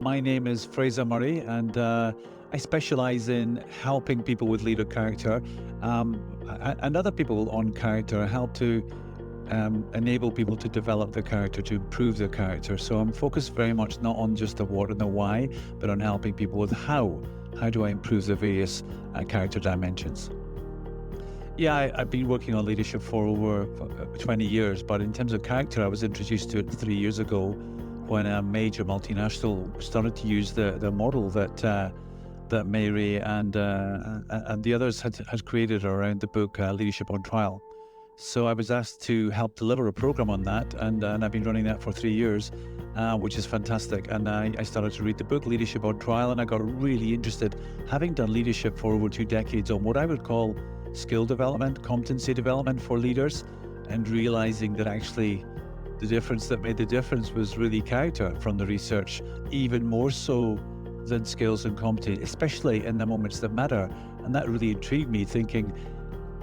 My name is Fraser Murray, and I specialize in helping people with leader character and other people on character, help to enable people to develop their character, to improve their character. So I'm focused very much not on just the what and the why, but on helping people with how. How do I improve the various character dimensions? Yeah, I've been working on leadership for over 20 years, but in terms of character, I was introduced to it 3 years ago when a major multinational started to use the model that Mary and the others had created around the book Leadership on Trial. So I was asked to help deliver a program on that, and I've been running that for 3 years, which is fantastic. And I started to read the book Leadership on Trial, and I got really interested, having done leadership for over 2 decades, on what I would call skill development, competency development for leaders, and realizing that actually the difference that made the difference was really character from the research, even more so than skills and competency, especially in the moments that matter. And that really intrigued me, thinking,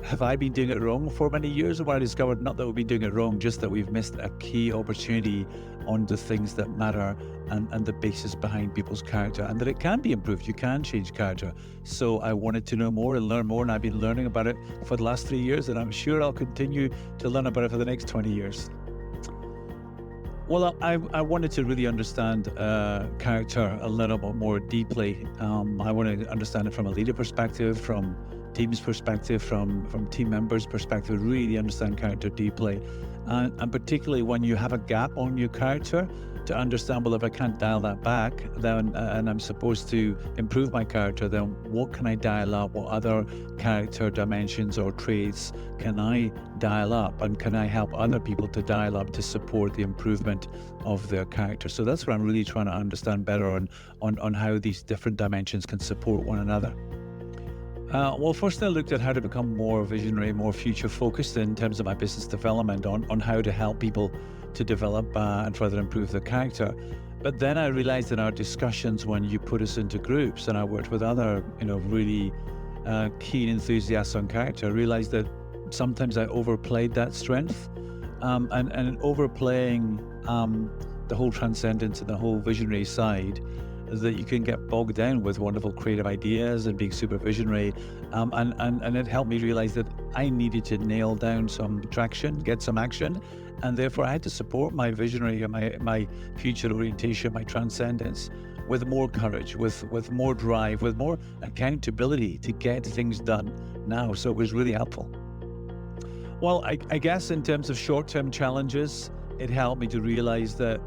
have I been doing it wrong for many years? And what I discovered, not that we've been doing it wrong, just that we've missed a key opportunity on the things that matter and the basis behind people's character, and that it can be improved. You can change character. So I wanted to know more and learn more, and I've been learning about it for the last 3 years, and I'm sure I'll continue to learn about it for the next 20 years. Well, I wanted to really understand character a little bit more deeply. I want to understand it from a leader perspective, from team's perspective, from team members' perspective, really understand character deeply. And particularly when you have a gap on your character, to understand, well, if I can't dial that back, then and I'm supposed to improve my character, then what can I dial up? What other character dimensions or traits can I dial up? And can I help other people to dial up to support the improvement of their character? So that's what I'm really trying to understand better on how these different dimensions can support one another. Well, first I looked at how to become more visionary, more future focused in terms of my business development on how to help people to develop and further improve their character. But then I realized in our discussions, when you put us into groups and I worked with other, really keen enthusiasts on character, I realized that sometimes I overplayed that strength, and overplaying the whole transcendence and the whole visionary side, that you can get bogged down with wonderful creative ideas and being super visionary. And it helped me realize that I needed to nail down some traction, get some action. And therefore I had to support my visionary and my future orientation, my transcendence, with more courage, with more drive, with more accountability to get things done now. So it was really helpful. Well, I guess in terms of short-term challenges, it helped me to realize that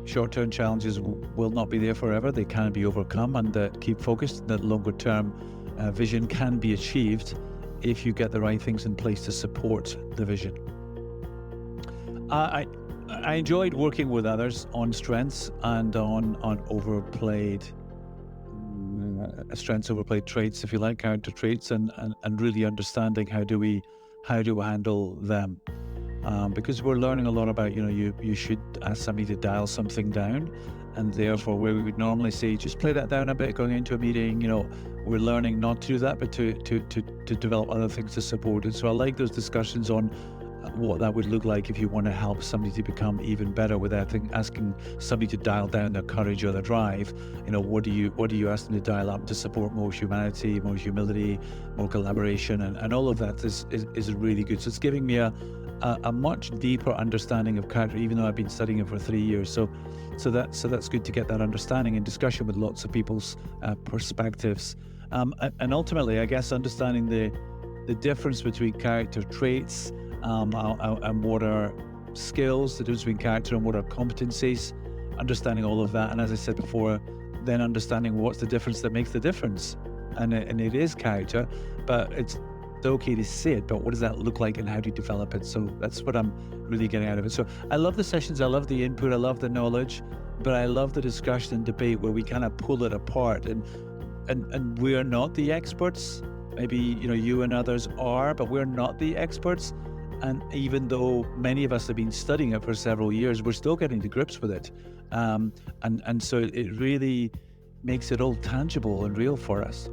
short-term challenges will not be there forever. They can be overcome, and that keep focused, that longer-term vision can be achieved if you get the right things in place to support the vision. I enjoyed working with others on strengths and on overplayed strengths, overplayed traits, if you like, character traits, and really understanding how do we handle them. Because we're learning a lot about, you should ask somebody to dial something down, and therefore where we would normally say, just play that down a bit going into a meeting, we're learning not to do that, but to develop other things to support it. So I like those discussions on what that would look like if you want to help somebody to become even better without asking somebody to dial down their courage or their drive. What do you ask them to dial up to support more humanity, more humility, more collaboration, and all of that is really good. So it's giving me a much deeper understanding of character, even though I've been studying it for 3 years. So that's good to get that understanding in discussion with lots of people's perspectives. And ultimately, I guess, understanding the difference between character traits and what are skills, the difference between character and what are competencies, understanding all of that. And as I said before, then understanding what's the difference that makes the difference. And it is character, but it's okay to say it, but what does that look like and how do you develop it? So that's what I'm really getting out of it. So I love the sessions, I love the input, I love the knowledge, but I love the discussion and debate where we kind of pull it apart, and we're not the experts. Maybe you and others are, but we're not the experts. And even though many of us have been studying it for several years, we're still getting to grips with it. And so it really makes it all tangible and real for us.